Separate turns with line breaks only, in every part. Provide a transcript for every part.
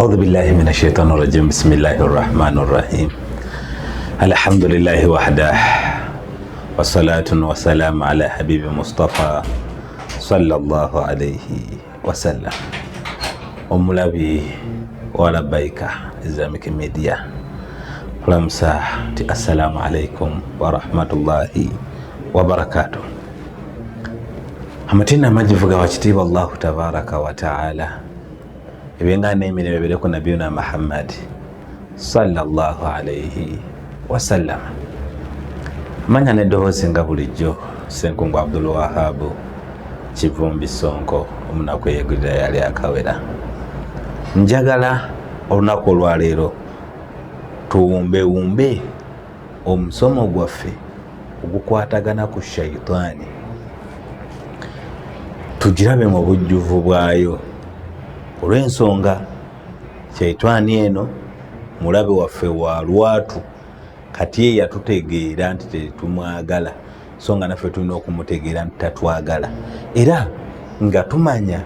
أعوذ بالله من الشيطان الرجيم. بسم الله الرحمن الرحيم. الحمد لله وحده والصلاة والسلام على حبيب مصطفى صلى الله عليه وسلم. Omulabi walabaika Islamic Media kulamsa ti assalamu alaikum wa rahmatullahi wa barakatuh. Amatina majivuga wachitiba Allahu tabaraka wa ta'ala ebengana emirembe bibere ku nabiyuna Muhammad sallallahu alaihi wasallam. Manya nedohozi nga bulijjo Senkungu Abdul Wahab Kivumbi Sonko omunaku eyegulira yali akawera. Njagala olunaku olwaleero tuwumbewumbe omusomo gwaffe ogukwatagana ku shaitani, tugirabe mu bujjuvu bwayo olw'ensonga shaitani eno mulabe waffe wa lwatu, kati ye yatutegeera nti tetumwagala, so nga naffe tulina okumutegeera nti tatwagala, era nga tumanya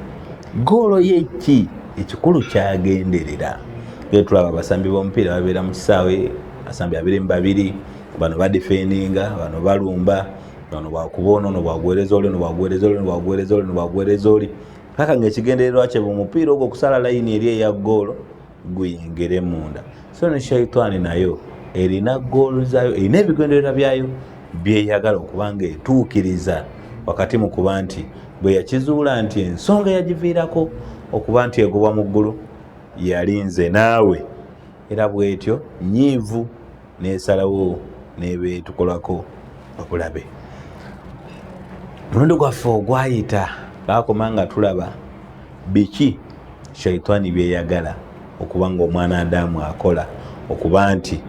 goolo yeki ekikulu kyagenderera. Tulaba abasambi b'omupiira babeera mu kisaawe, abasambi 22, bano badifendinga, bano balumba, bano bwakubono, no bwagwereza oli, no bwagwereza oli, no bwagwereza oli, no bwagwereza oli, paka ng'ekigendererwa kye omupiira ogwo okusala layini eri eya goolo guyingire munda. So ne shaitani nayo erina goolo zaayo, erina ebigendererwa byayo byeyagala okuba nga etuukiriza wakati mu kuba nti bwe yakizuula nti ensonga yagiviirako okuba nti egobwa mu ggulu yalinze naawe, era bwetyo nyiivu n'esalawo n'ebeetukolako obulabe. Mulundi gwaffe ogwayita baakoma nga tulaba biki shaitani byeyagala okuba nga omwana Adamu akola, okuba nti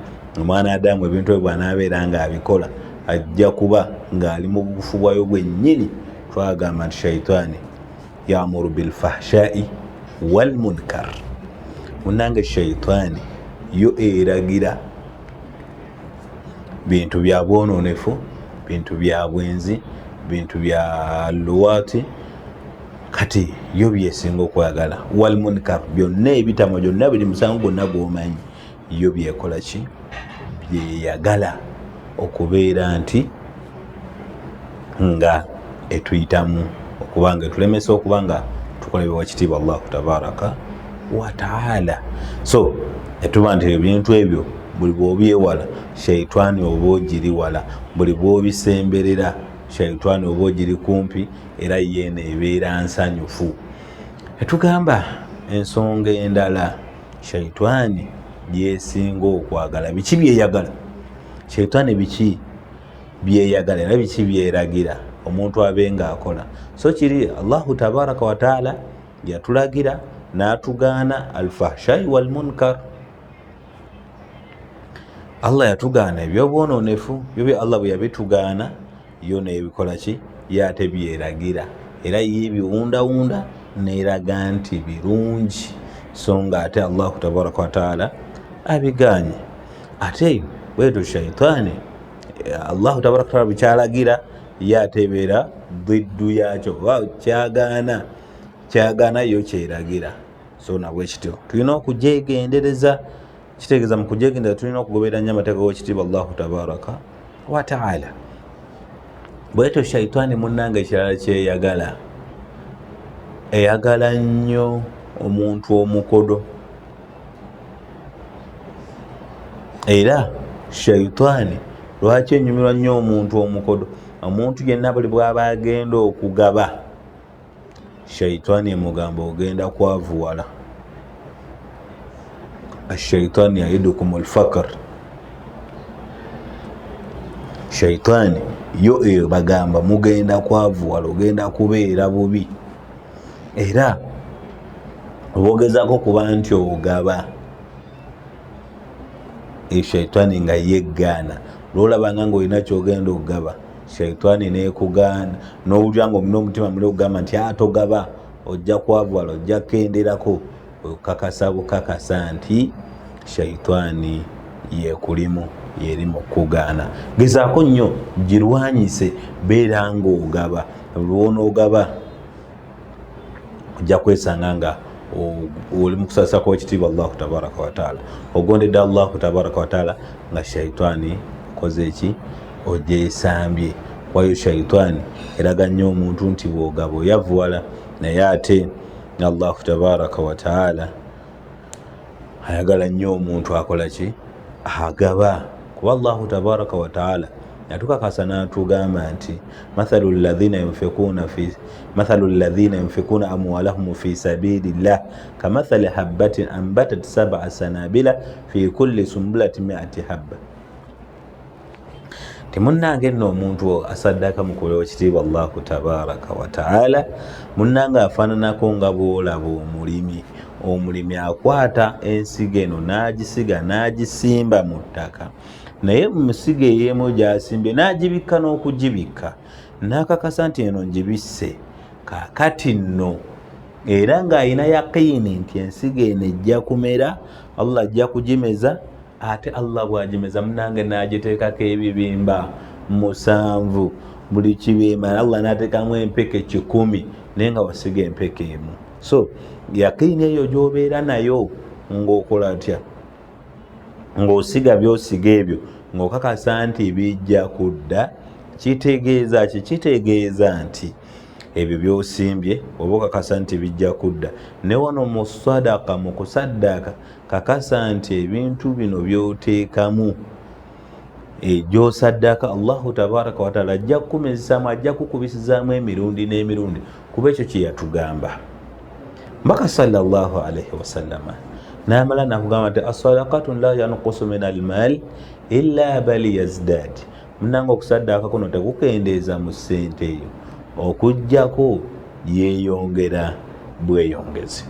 omwana Adamu ebintu bwe bw'anaabeera nga abikola ajja kuba ng'ali mu bugufu bwayo bwennyini. Twagamba nti shaitani ya'muru bil fahsha'i wal munkar. Munange shaitani yo eragira bintu bya bwononefu, bintu bya bwenzi, bintu bya luwati, kati yo byesinga okwagala. Wal munkar, byonna ebitamo, byonna biri musango gwonna gw'omanyi, yo byekola ki? Byeyagala okubeera nti nga etuyitamu, okuba nga etulemesa okuba nga tukolebwa ekitiibwa Allahu tabaraka wa ta'ala. So etuba nti ebintu ebyo buli bw'obyewala shaitani oba ogiri wala, buli bw'obisemberera shaitani oba ogiri kumpi, era yeena ebeera nsanyufu. Etugamba ensonga endala shaitani yesinga okwagala, biki byeyagala? Shaitani biki byeyagala era biki byeragira omuntu abenga akola? So kiri Allahu tabaraka wa ta'ala yatulagira n'atugaana al-fahsha'i wal munkar. Allah yatugaana ebyobwononefu, byo Allah bwe yabitugaana yo nebikola ki? Yate byeragira, era yebiwundawunda neraga nti birungi, so nga ate Allahu tabaraka wa ta'ala abiganye. Ate bwetu shaitani Allahu tabaraka wa ta'ala bikyalagira yatebeera biddu yakyo, kyagaana yo kyeragira. So nabwe kityo tulina okugyegendereza, kitegeeza mu kugyegendereza tulina okugoberera amateeka g'ekitiibwa Allahu tabaraka wa ta'ala. Bwetu shaitani munnange ekirala kyeyagala, eyagala nnyo omuntu omukodo, era shaitani lwaki enyumirwa nnyo omuntu omukodo? Omuntu yenna buli bw'aba agenda okugaba, shaitani emugamba ogenda kwavuwala. Ashaitani yaidukum alfaqr, shaitani yo ebagamba mugenda kwavuwala, ogenda kubeera bubi, era obogezako kuba nti ogaba, shaitani nga yeggana. Lwolabanga ng'olina kyogenda okugaba, shaitani nekugaana, n'owulira ng'olina omutima muli okugamba nti togaba, ojja kwavuwala, ojja kukenderako, okakasa bukakasa nti shaitani yekulimu, yerimu okugaana. Gezaako nnyo girwanyise, beera ng'ogaba. Lw'onoogaba ojja kwesanga nga oli mukusasa kwa ekitiibwa Allahu tabaraka wataala, ogondedde Allahu tabaraka wataala nga shaitani koze eki ogyesambye. Wayo shaitani eraga nnyo omuntu nti bwogaba oyavuwala, naye ate Allahu tabaraka wataala ayagala nnyo omuntu akola ki, agaba. Kuba Allahu tabaraka wataala yatukakasa n'atugamba nti mathalu alladhina yunfikuna amwalahum fi sabilillah kamathali habbatin ambatat 7 sanabila fi kulli sumbulatin 100 habba. Timunnange nno omuntu asaddaka mukola ekitiibwa Allahu tabaraka wataala, munnange afaananako nga bwolaba omulimi akwata ensigo eno n'agisiga n'agisimba mu ttaka, naye mu misigo ey'emu gy'asimbye n'agibikka n'okugibikka, n'akakasa nti eno ngibisse kaakati nno, era ng'alina yaqiini nti ensigo eno ejja kumera, Allah ajja kugimeza. Ate Allah bw'agimeza munnange n'agiteekako ebibimba 7, buli kibimba Allah n'ateekamu empeke 100, naye nga wasiga empeke emu. So yaqiini eyo gy'obeera nayo ng'okola atya, ng'osiga byosiga ebyo ng'okakasa nti bijja kudda, kitegeeza ki? Kitegeeza nti ebyo byosimbye oba okakasa nti bijja kudda. Ne wano mu sadaka, mu kusaddaaka, kakasa nti ebintu bino byoteekamu egyosaddaaka Allahu tabaraka wataala ajja kukumezesaamu, ajja kukubisizaamu emirundi n'emirundi, kuba ekyo kye yatugamba. Mbaka sallallahu alaihi wasallama n'amala nakugamba nti as-sadaqatu la yanqusu min al-mal illa bal yazdad. Munnange okusaddaaka kuno tekukendeeza mu ssente eyo, okujjako yeeyongera bweyongezi.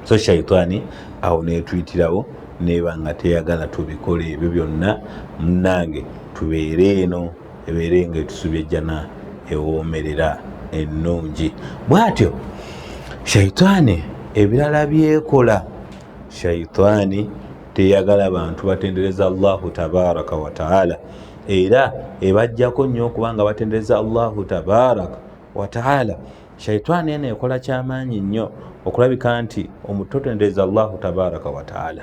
So shaitani awo netuyitirawo neba nga teyagala tubikole ebyo byonna. Munnange tubeere eno, ebeere nga etusubye ejjana ewoomerera ennungi. Bwatyo shaitani ebirala byekola, shaitani teyagala bantu batendereza Allahu tabaraka wataala, era ebajjako nnyo okubanga batendereza Allahu tabaraka wataala. Shaitani eno ekola kyamaanyi nnyo okulabika nti omutotendereza Allahu tabaraka wataala.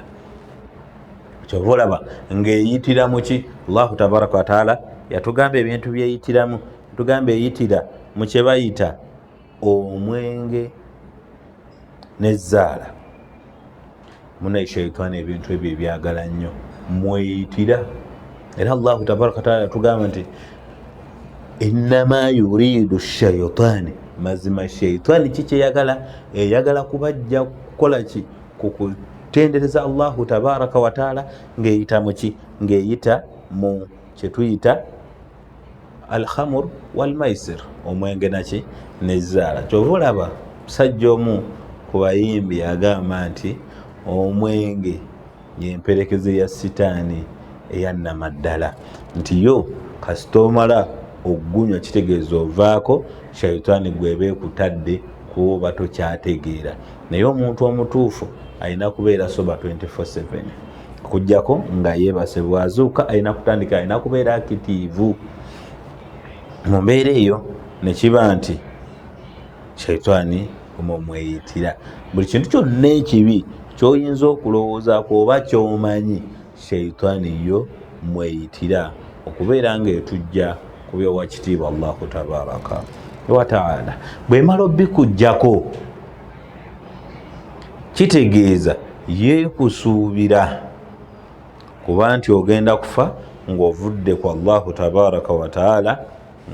Kyova olaba ng'eyitira mu ki? Allahu tabaraka wataala yatugamba ebintu byeyitiramu, tugamba eyitira mu kye bayita omwenge n'ezzaala. Munaye shaitani ebintu ebyo ebyagala nnyo, mweyitira. Era Allahu tabaraka wataala yatugamba nti innama yuridu shaitani, mazima shaitani kikyeyagala, eyagala kubajja kukola ki? Kukutendereza Allahu tabaraka wataala ng'eyita mu ki? Ng'eyita mu kyetuyita alhamur walmaisir, omwenge naki? N'ezzaala. Kyova olaba musajja omu ku bayimbi agamba nti omwenge y'emperekeze ya sitaani eyannama ddala, nti yo kasita omala okugunywa kitegeeza ovaako, shaitani gweba ekutadde kuba tokyategeera. Naye omuntu omutuufu alina kubeera soba 24/7, okujjako nga yeebase bwazuuka, alina kutandika, alina kubeera akitiivu. Mu mbeera eyo nekiba nti shaitani omweyitira. Buli kintu kyonna ekibi kyoyinza okulowoozaako oba kyomanyi, shaitani yo mweyitira okubeera ng'etujja ku byowa kitiibwa Allahu tabaraka wataala. Bwemala obikujjako kitegeeza yeekusuubira kuba nti ogenda kufa ng'ovudde ku Allahu tabaraka wataala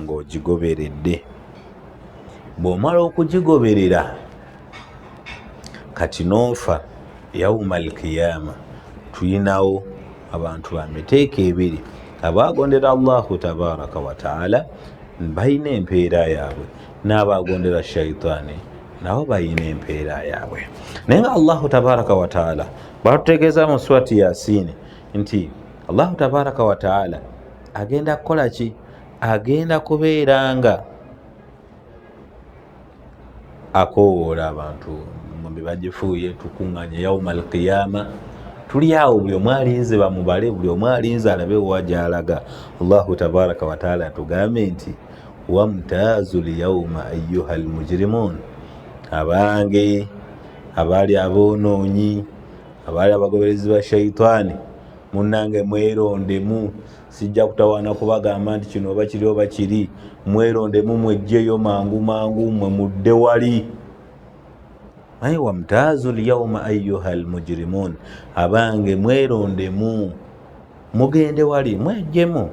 ng'ogigoberedde. Bw'omala okugigoberera kati noofa yauma alkiyama, tuyinawo abantu bamiteeka ebiri. Abagondera Allahu tabaraka wataala balina empeera yaabwe, n'abagondera shaitani nabo balina empeera yaabwe. Naye nga Allahu tabaraka wataala batutegeeza mu surati Yaasiini nti Allahu tabaraka wataala agenda kukola ki? Agenda kubeera nga akowoola abantu ngombe bagifuuye tukuŋŋanya yauma alqiyama. Tuli awo, buli omu alinze bamubale, buli omu alinze alabe wagyalaga. Allahu tabaraka wataala tugambe nti wamtaazu lyauma ayyuha almujrimun, abange abaali aboonoonyi, abaali abagoberezi ba shaitaani, munnange mwerondemu. Sijja kutawaana kubagamba nti kino oba kiri oba kiri. Mwerondemu mwejjeyo mangu mangu, mwe mudde wali. Ayi wamtaazu lyauma ayyuha almujrimun, abange mwerondemu mugende wali mwejjemu.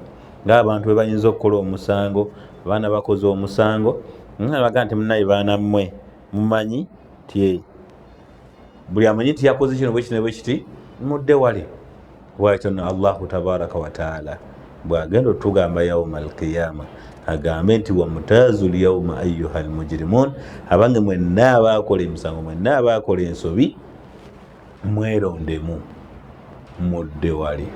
Ng'abantu bwe bayinza okukola omusango, abaana bakoze omusango, baga nti munnaye baana mmwe mumanyi ti buli amanyi nti yakoze kino bwe kino bwe kiti, mudde wali. Bw'atyo Allahu tabaraka wa taala bw'agenda otugamba yauma alqiyama agambe nti wamutaazu lyauma ayyuha almujrimun, abange mwenna abaakola emisango, mwenna abaakola ensobi, mwerondemu mudde wali.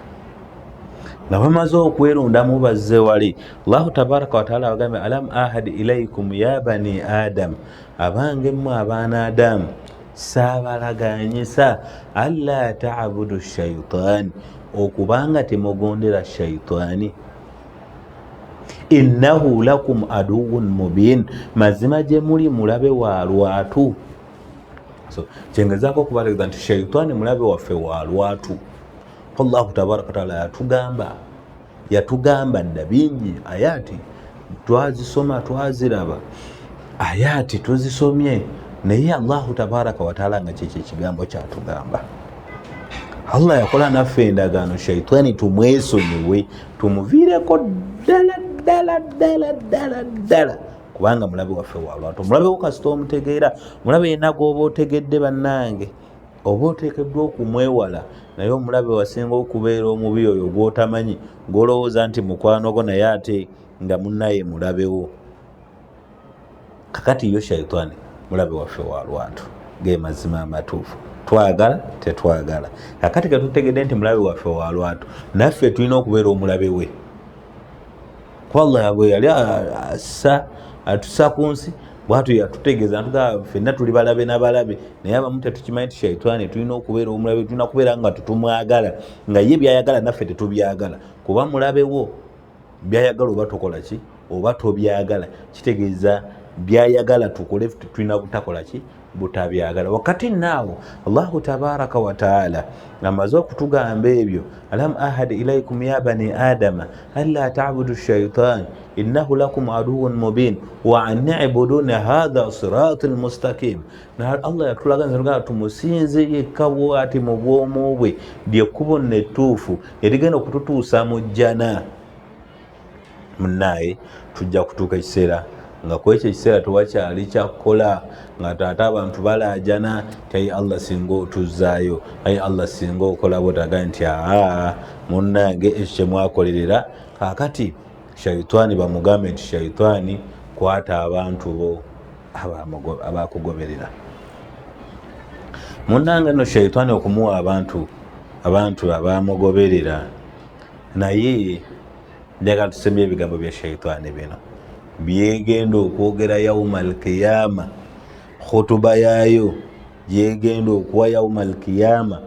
Nga bamaze okwerondamu bazze wali, Allahu tabaraka wa taala agambe alam ahad ilaikum ya bani adam, abange mmwe abaana Adamu saabalaganyisa alla ta'budu shaitaani, okubanga temugondera shaitaani. Innahu lakum aduwwun mubin, mazima gye muli mulabe wa lwatu. So kyengezaako okubategeeza nti shaitaani mulabe waffe wa lwatu. Allahu tabaraka wa taala yatugamba dda bingi, ayati twazisoma twaziraba, ayati tuzisomye, naye Allahu tabaraka wa taala nga kyekyo ekigambo kyatugamba. Allah yakola naffe endagaano shaitaani tumwesonyiwe, tumuviireko ddala ddala ddala ddala ddala, kubanga mulabe waffe wa lwatu. Mulabe wo kasita omutegeera, mulabe yenna gw'oba otegedde bannange, oba oteekeddwa okumwewala, naye omulabe wasinga okubeera omubi oyo gw'otamanyi, gw'olowooza nti mukwano gwo naye ate nga munnaye mulabewo. Kakati yo shaitaani mulabe waffe wa lwatu, ge mazima amatuufu. Twagala tetwagala. Kakati katutegedde nti mulabe waffe wa lwatu, naffe tulina okubeera omulabe we. Allah bwe yali atussa ku nsi, bwatu yatutegeeza ntuga ffenna tuli balabe n'abalabe, naye abamu tetukimanyi nti shaitaani tulina okubeera omulabe, tulina kubeera nga tutumwagala, nga ye byayagala naffe tetubyagala. Kuba mulabe wo byayagala oba tokola ki, oba tobyagala, kitegeeza byayagala tukole tulina butakola ki, butabyagala. Wakati naawo Allahu tabaraka wa taala amaze okutugamba ebyo, alam ahad ilaikum ya bani adama alla ta'budu shaitan innahu lakum aduwwun mubin wa an i'buduna hadha siratul mustaqim. Na Allah yatulaga tumusinze yekka bw'ati mu bwomu bwe, lyekkubo nettuufu erigenda okututuusa mu jjana. Munnaye tujja kutuuka ekiseera nga kwekyo ekiseera tewakyali kyakukola, nga taata abantu balaajana ti ayi Allah singa otuzaayo, ayi Allah singa okola botaga nti munnange ekyo kyemwakolerera. Kaakati shaitaani bamugambe nti shaitaani kwata abantu bo abakugoberera. Munnange no shaitaani okumuwa abantu abamugoberera, naye njagala tusembye ebigambo bya shaitaani bino byegenda okwogera yauma alqiyama, khutuba yayo gyegenda okuwa yauma alqiyama,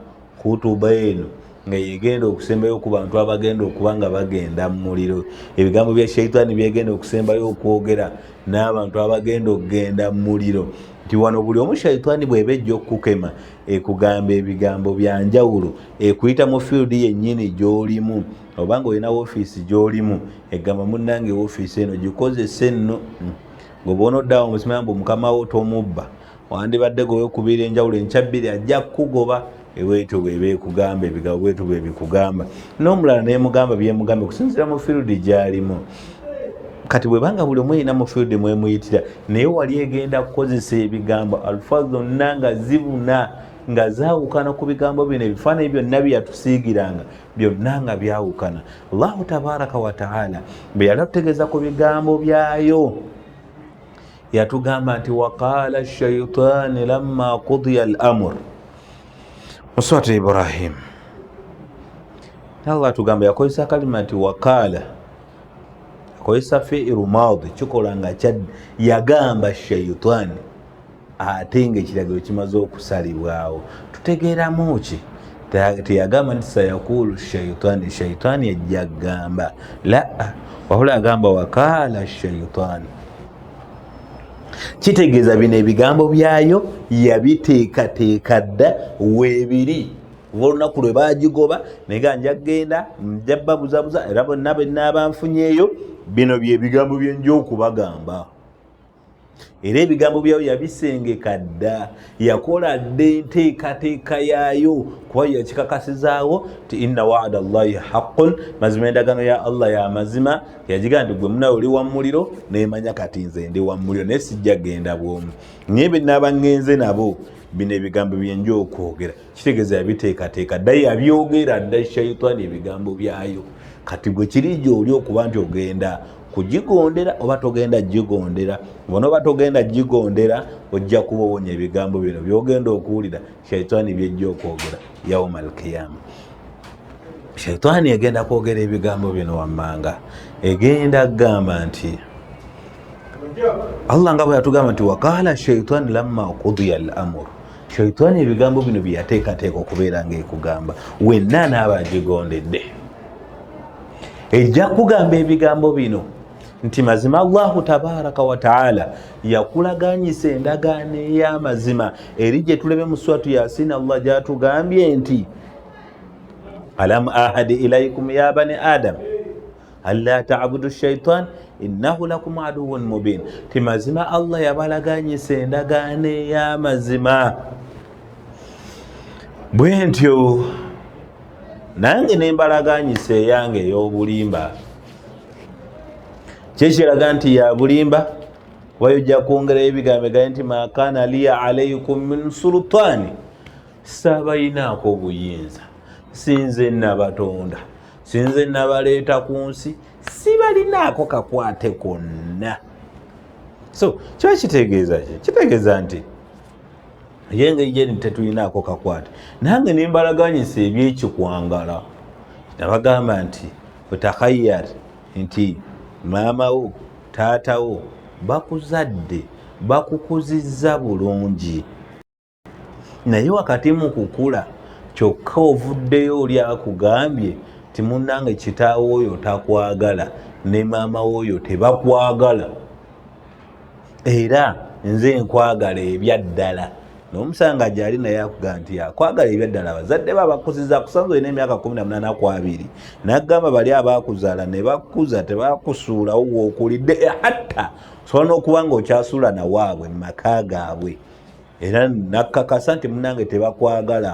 khutuba eno nga yegenda okusembayo ku bantu abagenda okuba nga bagenda mu muliro. Ebigambo bya shaitaani byegenda okusembayo okwogera n'abantu abagenda okugenda mu muliro, nti wano buli omu shaitaani bw'eba ejja okukema ekugamba ebigambo bya njawulo, ekuyita mu field yennyini gy'olimu, obanga olina woofiisi gy'olimu, egamba munnange woofiisi eno gikozese nno. Ng'oba oddawo musimanya mbu mukama wo tomubba, wandibadde gwe weekubira enjawulo, encabbiri ajja kukugoba. Bwetyo bw'eba ekugamba ebigambo, bwetyo bwe bikugamba. N'omulala neemugamba byemugamba okusinziira mu field gy'alimu. Kati bwebanga buli omu yina mu field mwemuyitira, naye wali egenda kukozesa ebigambo alfaazi zonna nga zibuna, nga zaawukana ku bigambo bino, ebifaananyi byonna byeyatusiigiranga byonna nga byawukana. Allahu tabaraka wa taala bwe yali atutegeeza ku bigambo byayo, yatugamba nti waqaala shaitaani lamma qudiya al-amr mu surati Ibrahim. Allah atugamba yakozesa kalima nti waqaala, akozesa fi'lu maadi, kikola nga yagamba shaitaani, ate ng'ekiragiro kimaze okusalibwawo. Tutegeeramu ki? Teyagamba nti sayakulu shaitaani, shaitaani yajja kugamba, la, wabula agamba waqaala shaitaani. kitegeeza bino ebigambo byayo yabiteekateeka dda weebiri olunaku lwe bagigoba nega nja kgenda nja babuzabuza era bonna benaaba nfunyeeyo bino byebigambo byenja okubagamba era ebigambo byayo yabisengeka dda yakola dda enteekateeka yaayo kuba yakikakasizaawo ti inna waada llahi haqqun mazima endagano ya allah ya mazima yagiga nti gwe munawe oli wammuliro nemanya kati nze ndi wammuliro naye sijja genda bwomu naye benaaba ngenze nabo bino ebigambo byenja okwogera kitegeeza yabiteekateeka dda yabyogera dda shaitaani ebigambo byayo kati gwe kiri gyoli okuba nti ogenda kugigondera oba togenda gigondera bona oba togenda gigondera ojja kuba owonya ebigambo bino byogenda okuwulira shaitaani byejja okwogera yauma alqiyama shaitaani egenda kwogera ebigambo bino wammanga egenda kugamba nti allah nga bwe yatugamba nti waqala shaitaani lamma qudiya al amur shaitaani ebigambo bino byeyateekateeka okubeera ngaekugamba wenna naaba agigondedde ejja kugamba ebigambo bino nti mazima allahu tabaraka wataala yakulaganyisa endagaano ey'amazima eri gye tulebe mu suratu yasin allah gyatugambye nti alam ahadi ilaikum ya bani adam alla tabudu shaitan innahu lakum aduwun mubin ti mazima allah yabalaganyisa endagaano ey'amazima bwe ntyo nange nembalaganyisa eyange ey'obulimba kyekiraga nti ya bulimba wayojja kwongerayo ebigambo gaye nti makana liya alaikum min sultani sabayinaako buyinza sinze nabatonda sinze nabaleeta ku nsi sibalinaako kakwate konna so kiba kitegeeza ki kitegeeza nti yengeri gyeni tetulinaako kakwate nange nembalaganyisa ebyekikwangala nabagamba nti utakhayar nti maamawo taatawo bakuzadde bakukuzizza bulungi naye wakati mu kukula kyokka ovuddeyo oli akugambye ti munnange kitaawo oyo takwagala ne maama woyo tebakwagala era nze nkwagala ebyaddala n'omusanga gyali naye akugamba nti akwagala ebyaddala abazadde babakuziza kusanza olina emyaka 18 ku 2 naggamba bali abakuzaala ne bakuza tebakusuulawo wookulidde hatta sobola n'okuba nga okyasuula nawaabwe mu maka gaabwe era nakkakasa nti munnange tebakwagala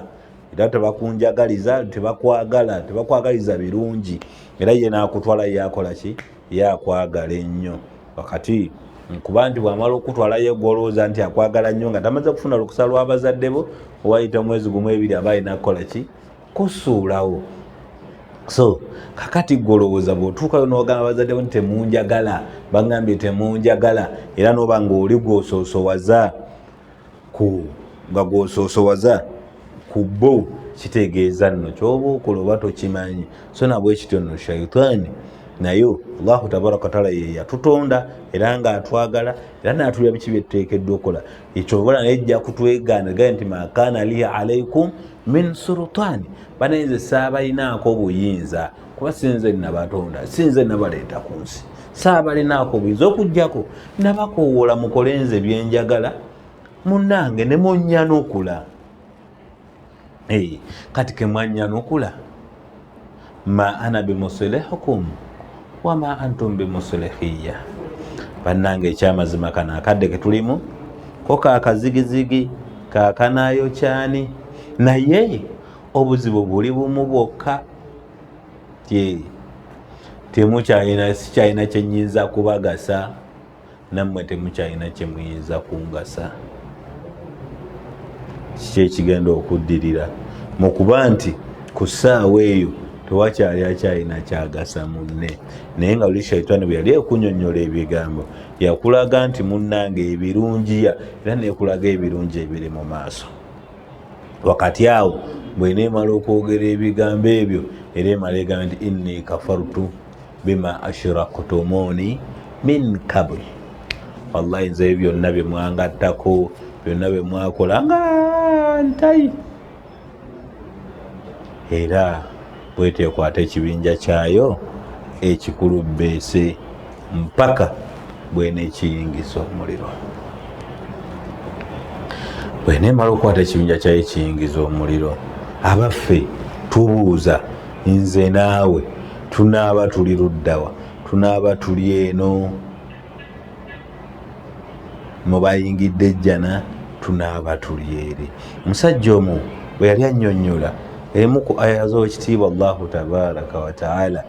era tebakunjagaliza tebakwagaliza birungi era ye naakutwala yakola ki yakwagala ennyo wakati nkuba nti bwamala okutwala yegolooza nti akwagala nnyo nga tamaze kufuna lukusa lw'abazadde bo owayita omwezi gumu 2 aba alina kukola ki kusuulawo so kakati golowooza bw'otuukayo n'ogamba abazadde bo nti temunjagala bagambye temunjagala era n'oba ng'oli gw'osoosowaza ku bo kitegeeza nno kyoba okola oba tokimanyi so nabwe kityo nno shaitaani nayo allahu tabaraka wataala ye yatutonda era ng'atwagala era n'atulira biki byetuteekeddwa okukola ekyobola naye ejja kutwegaana gaye nti makana liya alaikum min sultani banayinza saabalinaako buyinza kuba sinze nabatonda sinze nabaleeta ku nsi saabalinaako buyinza okugjako nabakowoola mukole nze byenjagala munnange ne munnyanukula kati ke mwannyanukula ma ana bimuslihukum wama antum bimuslihiya bannange ekyamazima kano akadde ke tulimu ko kakazigizigi kakanayo kyani naye obuzibu buli bumu bwokka sikyalina kyenyinza kubagasa nammwe temukyalina kyemuyinza kungasa kiki ekigenda okuddirira mukuba nti ku ssaawa eyo tewakyali akyalina kyagasa munne naye nga oli shaitaani bwe yali ekunyonnyola ebigambo yakulaga nti munnange ebirungi era nekulaga ebirungi ebiri mu maaso wakati awo bweneemala okwogera ebigambo ebyo era emala egamba nti inni kafartu bima ashraktumuni min kabl wallahi nze byonna bye mwangattako byonna bye mwakola nga ntayi era bwetekwata ekibinja kyayo ekikulu bbeese mpaka bwenekiyingisa omuliro bwe nemala okukwata ekibinja kyayo kiyingiza omuliro, abaffe tubuuza, nze naawe tunaaba tuli luddawa? Tunaaba tuli eno mubayingidde ejjana, tunaaba tuli eri? Omusajja omu bwe yali annyonnyola emu ku aya z'ekitiibwa Allahu tabaraka wa taala,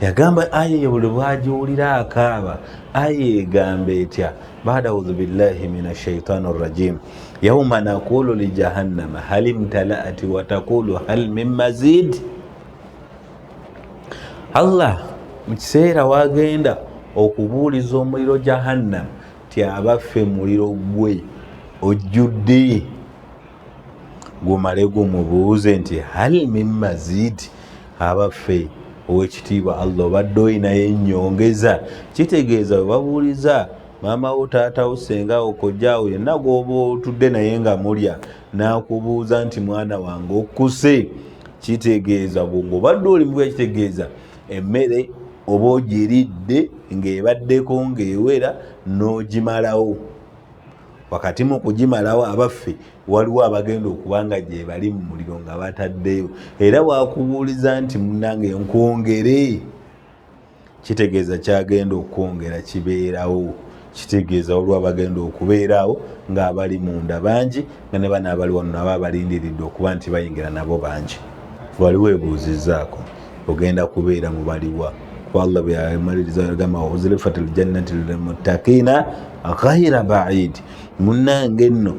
yagamba aya eyo buli bwagiwulira akaaba, aya egamba etya? baada audhu billahi min ashaitani rrajim, yauma naqulu li jahannama hal imtalaati wa taqulu hal min mazid. Allah mu kiseera wagenda okubuuliza omuliro jahannama ti abaffe muliro gwe ojjudde, gumale gumubuuze nti hal min mazid, abaffe owekitiibwa Allah obadde oyinayo ennyongeza. Kitegeeza bwe babuuliza maama wo, taata wo, senga wo, kojjaawo, yenna gw'oba otudde naye nga mulya n'akubuuza nti mwana wange okkuse, kitegeeza bw'obadde oli mubya, kitegeeza emmere oba ogiridde ng'ebaddeko ng'ewera n'ogimalawo. Wakati mu kugimalawo abaffe waliwo abagenda okuba nga gye bali mu muliro nga bataddeyo, era bwakubuuliza nti munnange nkwongere, kitegeeza kyagenda okwongera kibeerawo. Kitegeeza olwo abagenda okubeerawo ng'abali munda bangi, nga ne bano abali wano nabo abalindiridde okuba nti bayingira nabo bangi. Wali weebuuzizzaako ogenda kubeera mu baliwa? Kuba Allah bwe yamaliriza yagamba wauzlifatil jannati lilmuttaqiina ghayra baid, munnange nno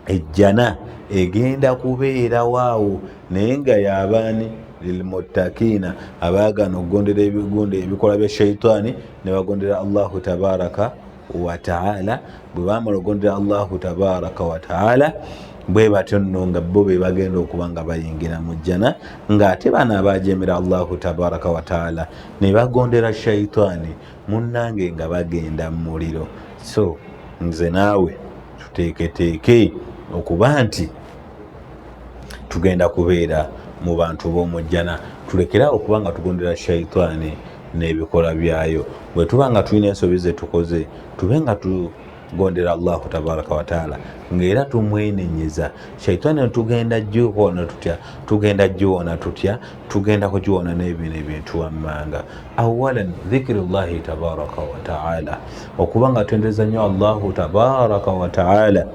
ejjana egenda kubeerawo awo naye nga yabaani? Lilmuttaqiina, abaagana okugondera ebikola bya shaitaani ne bagondera Allahu tabaraka wa taala. Bwe baamala okugondera Allahu tabaraka wa taala, bwe batyo nno nga bo be bagenda okuba nga bayingira mu jjana, ng'ate bano abajeemera Allahu tabaraka wa taala ne bagondera shaitaani, munnange nga bagenda mu muliro. So nze naawe tuteeketeeke okuba nti tugenda kubeera mu bantu b'omu jjana. Tulekera okuba nga tugondera shaitaani n'ebikola byayo. Bwe tuba nga tulina ensobi ze tukoze, tube nga tugondera Allahu tabaraka wa taala ng'era tumwenenyeza. Shaitaani tugenda giwona tutya? Tugenda giwona tutya? Tugenda kugiwona n'ebino ebintu wammanga. Awalan dhikrullahi tabaraka wa taala, okuba nga twendereza nnyo Allahu tabaraka wa taala,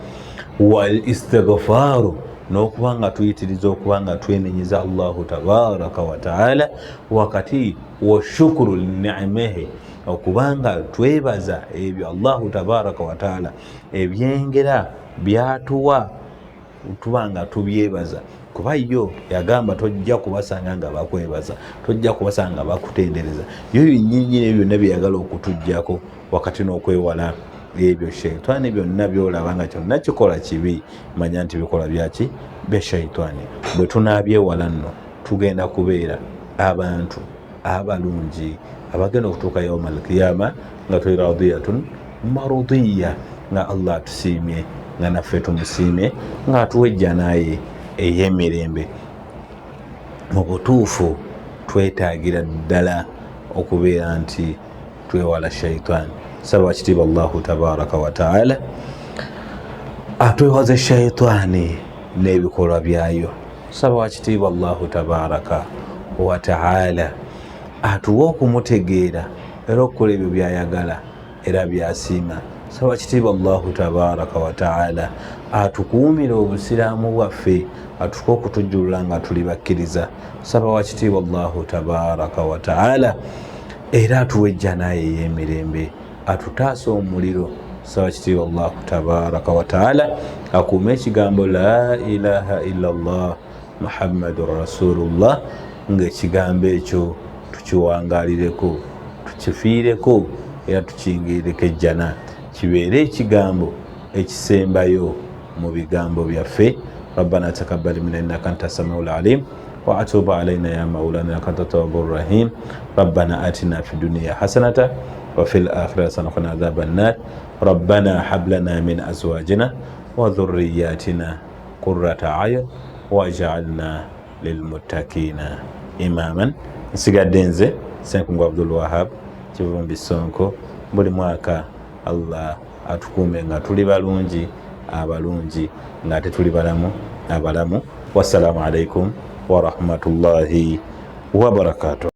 wal istighfaaru, n'okuba nga tuyitiriza okuba nga twenenyeza Allahu tabaraka wa taala, wakati wa shukuru linni'amihi, okuba nga twebaza ebyo Allahu tabaraka wa taala ebyengera byatuwa, tuba nga tubyebaza. Kuba yo yagamba tojja kubasanga nga bakwebaza, tojja kubasanga nga bakutendereza. Yo binnyinnyini ebyo byonna byeyagala okutuggyako, wakati n'okwewala ebyo shaitaani byonna byolaba nga kyonna kikola kibi, manya nti bikola byaki? Bya shaitaani. Bwe tunaabyewala nno tugenda kubeera abantu abalungi abagenda okutuuka yauma alqiyama nga tuli radiyatun marudiya, nga Allah atusiimye, nga naffe tumusiimye, nga atuwa ejjanaye ey'emirembe. Mu butuufu twetaagira ddala okubeera nti twewala shaitaani. Saba kitiibwa Allahu tabaraka wa taala atwewaze shaitaani n'ebikolwa byayo. Saba kitiibwa Allahu tabaraka wa taala atuwe okumutegeera era okukola ebyo byayagala era byasiima. Saba kitiibwa Allahu tabaraka wa taala atukuumire obusiraamu bwaffe, atuke okutujjulula nga tuli bakkiriza. Saba kitiibwa Allahu tabaraka wa taala era atuwe ejjanaye ey'emirembe, atutaasa omuliro. Saba kitiibwa Allahu tabaraka wa taala akuume ekigambo la ilaha illa Allah Muhammadun rasulullah, ng'ekigambo ekyo tukiwangaalireko, tukifiireko era tukiyingirireko ejjana, kibeere ekigambo ekisembayo mu bigambo byaffe. Rabbana takabbal minna innaka anta samiul alim wa atubu alayna ya maulana innaka anta tawwabur rahim. Rabbana atina fid dunya hasanatan wa fil akhirati hasanatan wa qina adhaban nar. Rabbana hab lana min azwajina wa dhurriyyatina qurrata a'yun waj'alna lilmuttaqina imaman. Nsigadde nze Ssenkungu Abdul Wahab Kivumbi Sonko. Buli mwaka Allah atukuume nga tuli balungi abalungi ng'ate tuli abalamu. Wassalamu alaikum warahmatullahi wabarakatuh.